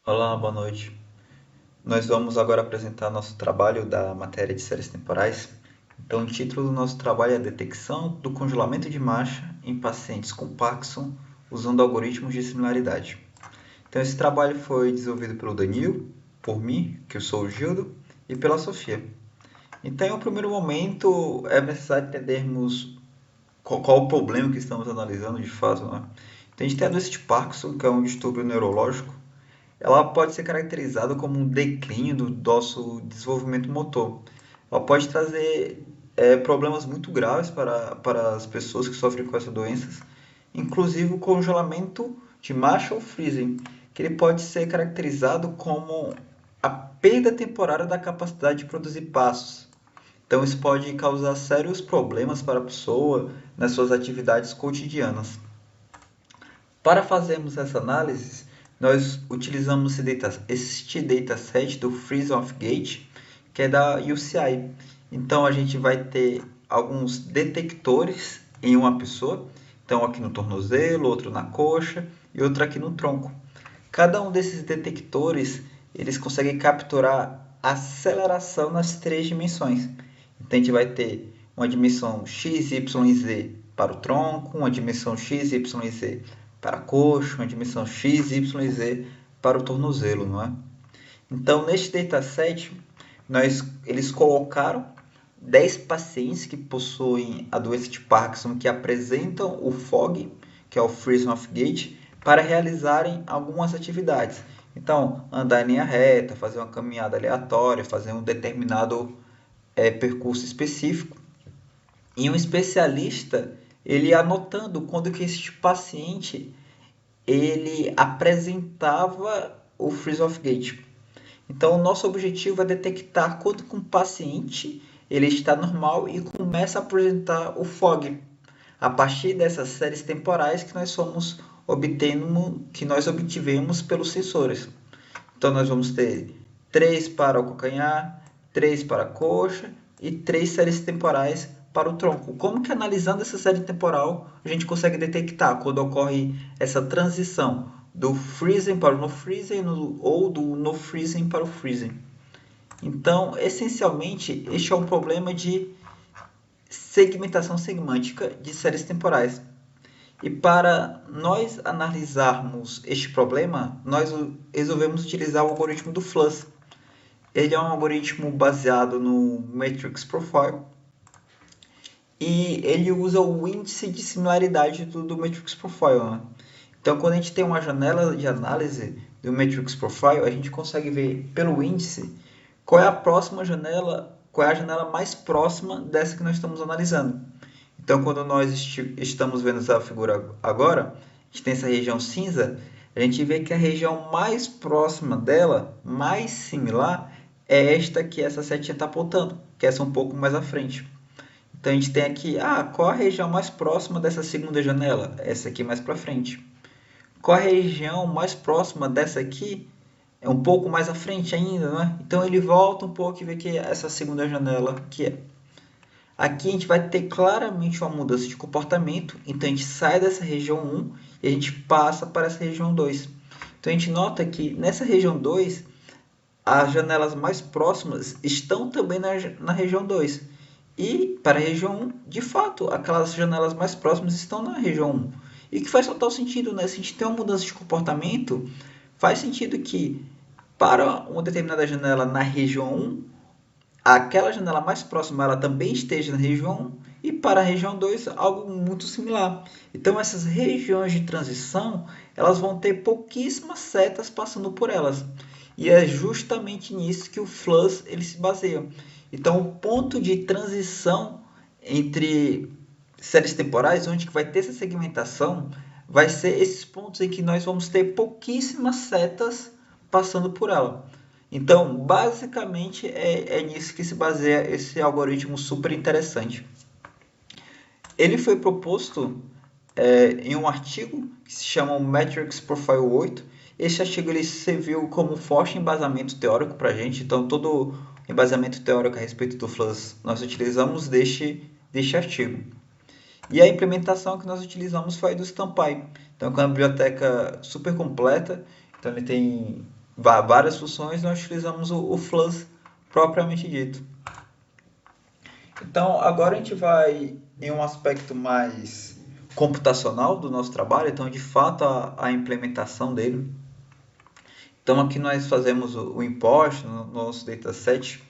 Olá, boa noite. Nós vamos agora apresentar nosso trabalho da matéria de séries temporais. Então, o título do nosso trabalho é Detecção do congelamento de marcha em pacientes com Parkinson usando algoritmos de similaridade. Então, esse trabalho foi desenvolvido pelo Danilo, por mim, que eu sou o Gildo, e pela Sofia. Então, em um primeiro momento, é necessário entendermos qual o problema que estamos analisando de fato, né? Então, a gente tem a doença de Parkinson, que é um distúrbio neurológico. Ela pode ser caracterizada como um declínio do nosso desenvolvimento motor. Ela pode trazer problemas muito graves para as pessoas que sofrem com essas doenças, inclusive o congelamento de Marshall Freezing, que ele pode ser caracterizado como a perda temporária da capacidade de produzir passos. Então, isso pode causar sérios problemas para a pessoa nas suas atividades cotidianas. Para fazermos essa análise, nós utilizamos este dataset do Freeze of Gate, que é da UCI. Então a gente vai ter alguns detectores em uma pessoa, então aqui no tornozelo, outro na coxa e outro aqui no tronco. Cada um desses detectores, eles conseguem capturar a aceleração nas três dimensões. Então a gente vai ter uma dimensão x, y e z para o tronco, uma dimensão x, y e z para a coxa, uma dimensão x, y e z para o tornozelo, não é? Então, neste dataset, eles colocaram 10 pacientes que possuem a doença de Parkinson que apresentam o FOG, que é o Freeze of Gait, para realizarem algumas atividades. Então, andar em linha reta, fazer uma caminhada aleatória, fazer um determinado percurso específico. E um especialista, ele anotando quando que esse paciente ele apresentava o freeze of gait. Então, o nosso objetivo é detectar quando que um paciente ele está normal e começa a apresentar o fog. A partir dessas séries temporais que nós fomos obtendo, que nós obtivemos pelos sensores. Então, nós vamos ter 3 para o calcanhar, 3 para a coxa e 3 séries temporais para o tronco. Como que analisando essa série temporal a gente consegue detectar quando ocorre essa transição do freezing para o no freezing ou do no freezing para o freezing? Então, essencialmente, este é um problema de segmentação semântica de séries temporais. E para nós analisarmos este problema, nós resolvemos utilizar o algoritmo do FLUS. Ele é um algoritmo baseado no Matrix Profile e ele usa o índice de similaridade do Matrix Profile, né? Então, quando a gente tem uma janela de análise do Matrix Profile, a gente consegue ver pelo índice qual é a próxima janela, qual é a janela mais próxima dessa que nós estamos analisando. Então, quando nós estamos vendo essa figura agora, a gente tem essa região cinza, a gente vê que a região mais próxima dela, mais similar, é esta que essa setinha está apontando, que é essa um pouco mais à frente. Então, a gente tem aqui, qual a região mais próxima dessa segunda janela? Essa aqui mais para frente. Qual a região mais próxima dessa aqui? É um pouco mais à frente ainda, não é? Então, ele volta um pouco e vê que essa segunda janela que é. Aqui a gente vai ter claramente uma mudança de comportamento, então a gente sai dessa região 1 e a gente passa para essa região 2. Então a gente nota que nessa região 2, as janelas mais próximas estão também na região 2. E para a região 1, de fato, aquelas janelas mais próximas estão na região 1. E que faz total sentido, né? Se a gente tem uma mudança de comportamento, faz sentido que para uma determinada janela na região 1, aquela janela mais próxima ela também esteja na região 1 e para a região 2 algo muito similar. Então essas regiões de transição elas vão ter pouquíssimas setas passando por elas. E é justamente nisso que o FLUS ele se baseia. Então o ponto de transição entre séries temporais, onde que vai ter essa segmentação, vai ser esses pontos em que nós vamos ter pouquíssimas setas passando por ela. Então, basicamente, é nisso que se baseia esse algoritmo super interessante. Ele foi proposto em um artigo que se chama o Matrix Profile 8. Esse artigo ele serviu como forte embasamento teórico para a gente, então todo embasamento teórico a respeito do FLUS nós utilizamos deste artigo. E a implementação que nós utilizamos foi a do StampY. Então, é uma biblioteca super completa. Então, ele tem várias funções, nós utilizamos o flush propriamente dito. Então, agora a gente vai em um aspecto mais computacional do nosso trabalho, então, de fato, a implementação dele. Então, aqui nós fazemos o import no nosso dataset.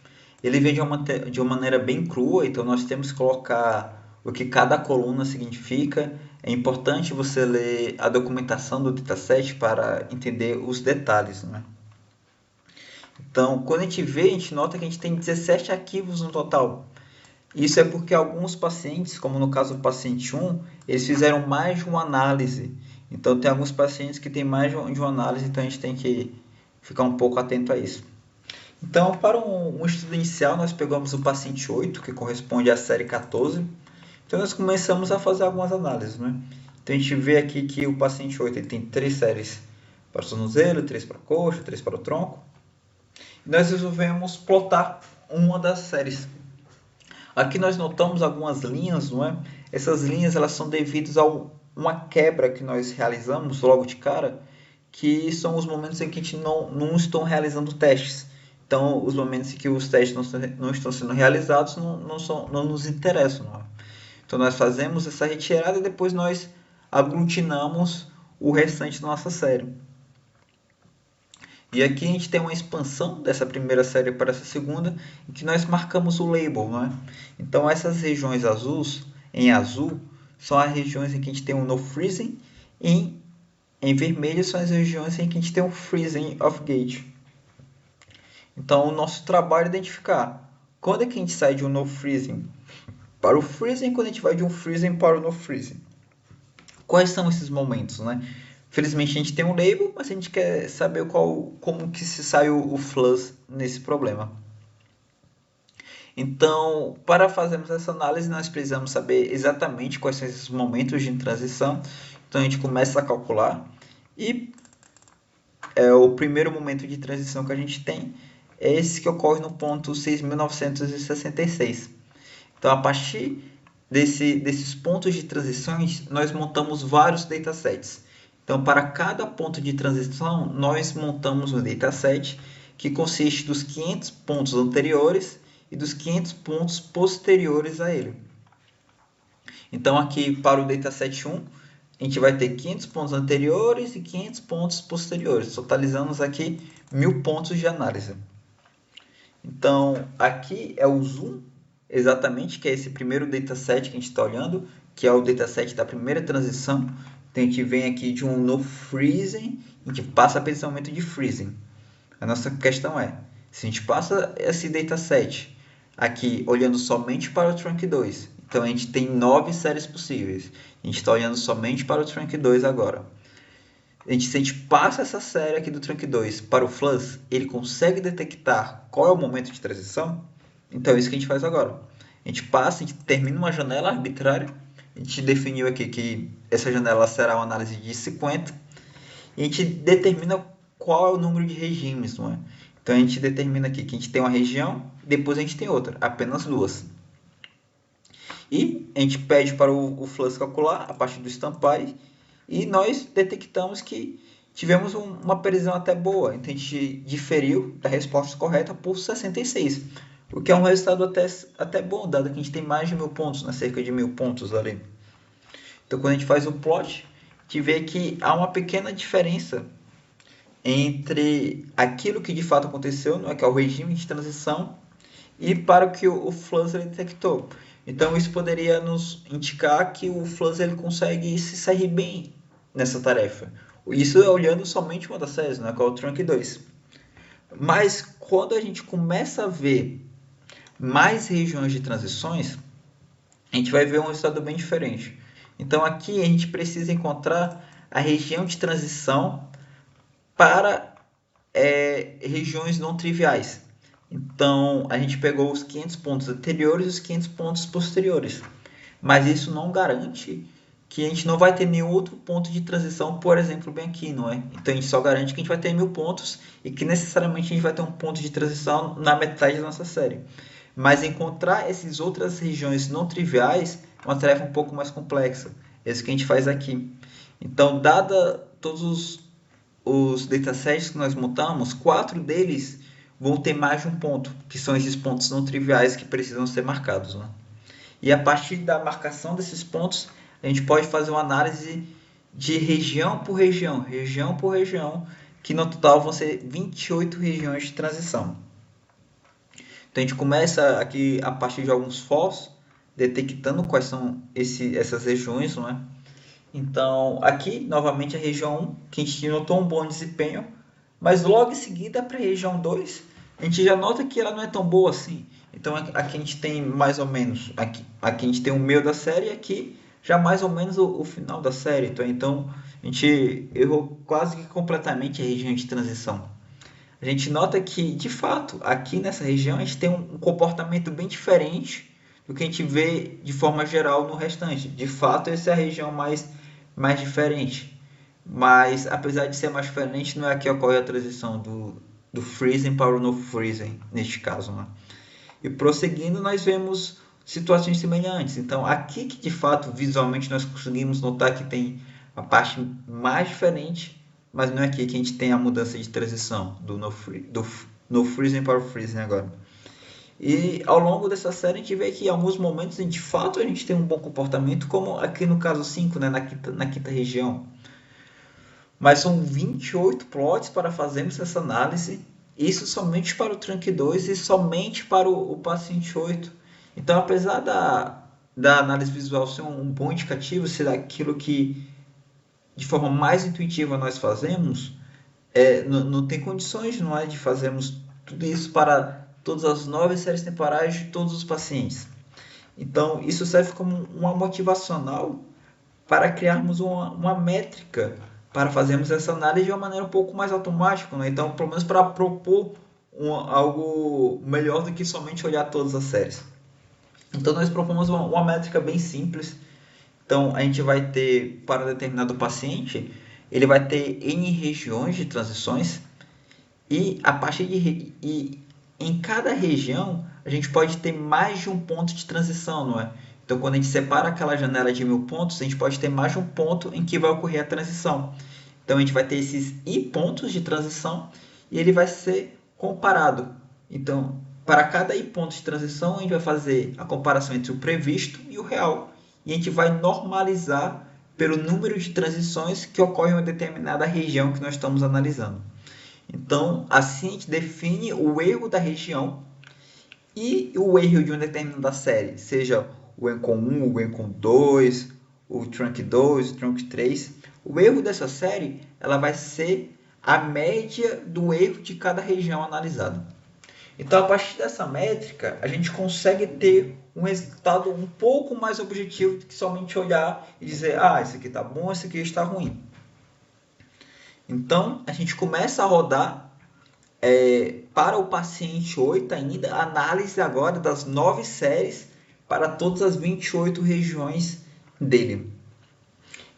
Ele vem de uma maneira bem crua, então nós temos que colocar o que cada coluna significa. É importante você ler a documentação do dataset para entender os detalhes, né? Então, quando a gente vê, a gente nota que a gente tem 17 arquivos no total. Isso é porque alguns pacientes, como no caso do paciente 1, eles fizeram mais de uma análise. Então, tem alguns pacientes que têm mais de uma análise, então a gente tem que ficar um pouco atento a isso. Então, para um estudo inicial, nós pegamos o paciente 8, que corresponde à série 14. Então, nós começamos a fazer algumas análises, né? Então, a gente vê aqui que o paciente 8 ele tem 3 séries para o tornozelo, 3 para a coxa, 3 para o tronco. E nós resolvemos plotar uma das séries. Aqui nós notamos algumas linhas, não é? Essas linhas elas são devidas a uma quebra que nós realizamos logo de cara, que são os momentos em que a gente não estão realizando testes. Então, os momentos em que os testes não estão sendo realizados não nos interessam. Não é? Então, nós fazemos essa retirada e depois nós aglutinamos o restante da nossa série. E aqui a gente tem uma expansão dessa primeira série para essa segunda, em que nós marcamos o label, não é? Então essas regiões azuis, em azul, são as regiões em que a gente tem o no freezing, e em vermelho são as regiões em que a gente tem o freezing of gate. Então o nosso trabalho é identificar quando é que a gente sai de um no freezing para o freezing, quando a gente vai de um freezing para o no freezing. Quais são esses momentos, né? Felizmente a gente tem um label, mas a gente quer saber como que se sai o flush nesse problema. Então, para fazermos essa análise, nós precisamos saber exatamente quais são esses momentos de transição. Então, a gente começa a calcular e o primeiro momento de transição que a gente tem é esse que ocorre no ponto 6.966. Então, a partir desses pontos de transições, nós montamos vários datasets. Então, para cada ponto de transição, nós montamos um dataset que consiste dos 500 pontos anteriores e dos 500 pontos posteriores a ele. Então, aqui para o dataset 1, a gente vai ter 500 pontos anteriores e 500 pontos posteriores. Totalizamos aqui 1000 pontos de análise. Então, aqui é o zoom, exatamente, que é esse primeiro dataset que a gente está olhando, que é o dataset da primeira transição. Então, a gente vem aqui de um no freezing, a gente passa para esse momento de freezing. A nossa questão é, se a gente passa esse dataset aqui olhando somente para o trunk 2, então a gente tem 9 séries possíveis. A gente está olhando somente para o trunk 2 agora. Se a gente passa essa série aqui do trunk 2 para o flush, ele consegue detectar qual é o momento de transição? Então é isso que a gente faz agora. A gente passa, a gente termina uma janela arbitrária. A gente definiu aqui que essa janela será uma análise de 50. E a gente determina qual é o número de regimes, não é? Então a gente determina aqui que a gente tem uma região, depois a gente tem outra, apenas duas. E a gente pede para o flush calcular a partir do estampar e nós detectamos que tivemos uma precisão até boa. Então a gente diferiu da resposta correta por 66, o que é um resultado até bom, dado que a gente tem mais de 1000 pontos, né? Cerca de 1000 pontos ali. Então quando a gente faz o plot, a gente vê que há uma pequena diferença entre aquilo que de fato aconteceu, que é o regime de transição, e para o que o Flutter detectou. Então isso poderia nos indicar que o Flutter ele consegue se sair bem nessa tarefa. Isso é olhando somente uma das séries, que é o Trunk 2. Mas quando a gente começa a ver mais regiões de transições, a gente vai ver um resultado bem diferente. Então aqui a gente precisa encontrar a região de transição para regiões não triviais. Então a gente pegou os 500 pontos anteriores e os 500 pontos posteriores. Mas isso não garante que a gente não vai ter nenhum outro ponto de transição, por exemplo, bem aqui, não é? Então a gente só garante que a gente vai ter 1000 pontos e que necessariamente a gente vai ter um ponto de transição na metade da nossa série. Mas encontrar essas outras regiões não triviais é uma tarefa um pouco mais complexa. É isso que a gente faz aqui. Então, dada todos os datasets que nós montamos, 4 deles vão ter mais de um ponto, que são esses pontos não triviais que precisam ser marcados, né? E a partir da marcação desses pontos, a gente pode fazer uma análise de região por região, que no total vão ser 28 regiões de transição. Então a gente começa aqui a partir de alguns fós, detectando quais são essas regiões, não é? Então aqui, novamente, a região 1, que a gente notou um bom desempenho, mas logo em seguida para a região 2, a gente já nota que ela não é tão boa assim. Então aqui a gente tem mais ou menos, aqui a gente tem o meio da série e aqui já mais ou menos o final da série. Então a gente errou quase que completamente a região de transição. A gente nota que, de fato, aqui nessa região a gente tem um comportamento bem diferente do que a gente vê de forma geral no restante. De fato, essa é a região mais diferente. Mas, apesar de ser mais diferente, não é aqui que ocorre a transição do freezing para o no freezing, neste caso, né? E prosseguindo, nós vemos situações semelhantes. Então, aqui que de fato, visualmente, nós conseguimos notar que tem a parte mais diferente, mas não é aqui que a gente tem a mudança de transição do no freezing para o freezing agora. E ao longo dessa série a gente vê que em alguns momentos de fato a gente tem um bom comportamento, como aqui no caso 5, né, na quinta região. Mas são 28 plots para fazermos essa análise, isso somente para o Trunk 2 e somente para o paciente 8. Então, apesar da análise visual ser um bom indicativo, ser aquilo que de forma mais intuitiva nós fazemos, não tem condições, não é, de fazermos tudo isso para todas as 9 séries temporais de todos os pacientes. Então, isso serve como uma motivacional para criarmos uma métrica, para fazermos essa análise de uma maneira um pouco mais automática, né? Então, pelo menos para propor algo melhor do que somente olhar todas as séries. Então, nós propomos uma métrica bem simples. Então, a gente vai ter, para determinado paciente, ele vai ter N regiões de transições e a partir e em cada região a gente pode ter mais de um ponto de transição, não é? Então, quando a gente separa aquela janela de 1000 pontos, a gente pode ter mais de um ponto em que vai ocorrer a transição. Então, a gente vai ter esses I pontos de transição e ele vai ser comparado. Então, para cada I ponto de transição, a gente vai fazer a comparação entre o previsto e o real. E a gente vai normalizar pelo número de transições que ocorrem em uma determinada região que nós estamos analisando. Então, assim a gente define o erro da região e o erro de uma determinada série, seja o ENCON 1, o ENCON 2, o Trunk 2, o Trunk 3. O erro dessa série ela vai ser a média do erro de cada região analisada. Então, a partir dessa métrica, a gente consegue ter um resultado um pouco mais objetivo do que somente olhar e dizer, esse aqui está bom, esse aqui está ruim. Então, a gente começa a rodar para o paciente 8 ainda, a análise agora das 9 séries para todas as 28 regiões dele.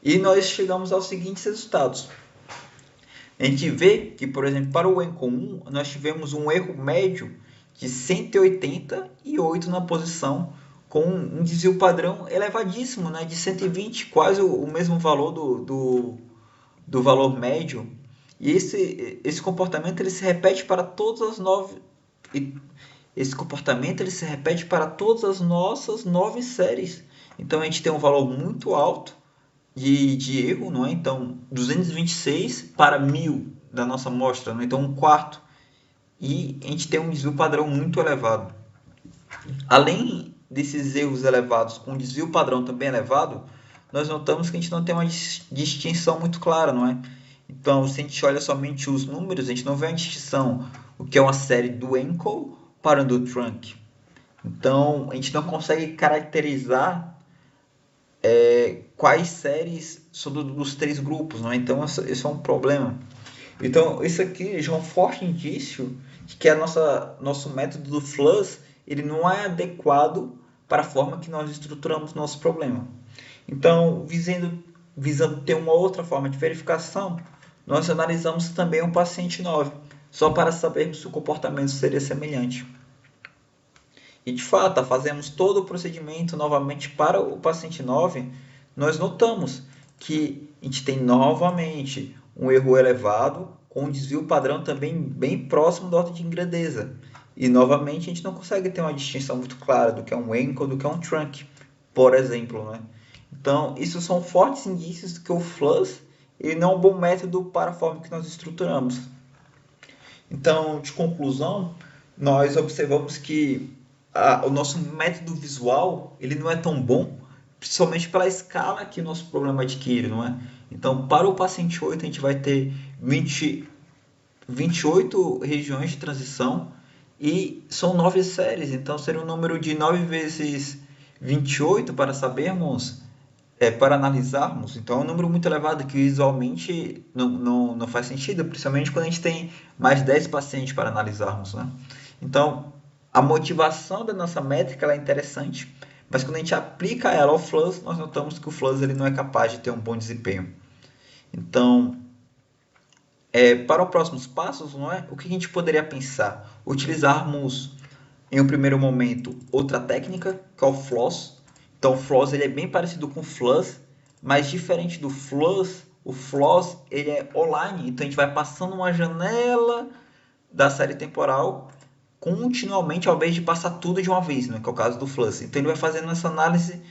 E nós chegamos aos seguintes resultados. A gente vê que, por exemplo, para o ENCON 1, nós tivemos um erro médio de 188 na posição, com um desvio padrão elevadíssimo, né, de 120, quase o mesmo valor do valor médio. E esse comportamento ele se repete para todas as 9. Esse comportamento ele se repete para todas as nossas 9 séries. Então a gente tem um valor muito alto de erro, não é? Então 226 para 1000 da nossa amostra, não é? Então um quarto. E a gente tem um desvio padrão muito elevado. Além desses erros elevados com desvio padrão também elevado, nós notamos que a gente não tem uma distinção muito clara, não é? Então, se a gente olha somente os números, a gente não vê uma distinção, o que é uma série do ENCON para do Trunk. Então, a gente não consegue caracterizar quais séries são dos 3 grupos, não é? Então, isso é um problema. Então, isso aqui já é um forte indício de que nosso método do FLUS ele não é adequado para a forma que nós estruturamos nosso problema. Então, visando ter uma outra forma de verificação, nós analisamos também um paciente 9, só para sabermos se o comportamento seria semelhante. E de fato, fazemos todo o procedimento novamente para o paciente 9, nós notamos que a gente tem novamente um erro elevado com um desvio padrão também bem próximo da ordem de grandeza. E, novamente, a gente não consegue ter uma distinção muito clara do que é um anchor do que é um trunk, por exemplo, né? Então, isso são fortes indícios de que o FLUS ele não é um bom método para a forma que nós estruturamos. Então, de conclusão, nós observamos que o nosso método visual ele não é tão bom, principalmente pela escala que o nosso problema adquire, não é? Então, para o paciente 8, a gente vai ter 28 regiões de transição e são 9 séries, então seria um número de 9 vezes 28 para sabermos, para analisarmos. Então é um número muito elevado que visualmente não faz sentido, principalmente quando a gente tem mais 10 pacientes para analisarmos, né? Então a motivação da nossa métrica ela é interessante, mas quando a gente aplica ela ao FLUS, nós notamos que o FLUS ele não é capaz de ter um bom desempenho. Então, para os próximos passos, não é? O que a gente poderia pensar? Utilizarmos, em um primeiro momento, outra técnica, que é o floss. Então, o floss ele é bem parecido com o FLUS, mas diferente do FLUS, o floss ele é online. Então, a gente vai passando uma janela da série temporal continuamente, ao invés de passar tudo de uma vez, né? Que é o caso do FLUS. Então, ele vai fazendo essa análise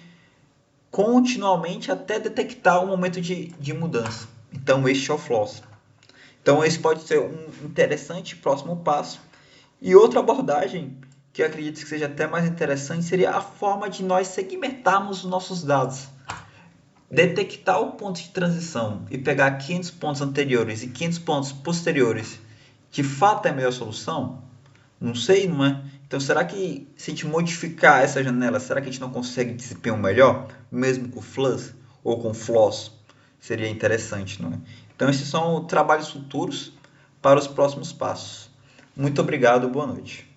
continuamente até detectar o momento de mudança. Então, este é o floss. Então, esse pode ser um interessante próximo passo. E outra abordagem, que eu acredito que seja até mais interessante, seria a forma de nós segmentarmos os nossos dados. Detectar o ponto de transição e pegar 500 pontos anteriores e 500 pontos posteriores, de fato é a melhor solução? Não sei, não é? Então, será que se a gente modificar essa janela, será que a gente não consegue desempenho melhor, mesmo com o FLUS ou com o FLOSS? Seria interessante, não é? Então, esses são trabalhos futuros para os próximos passos. Muito obrigado, boa noite.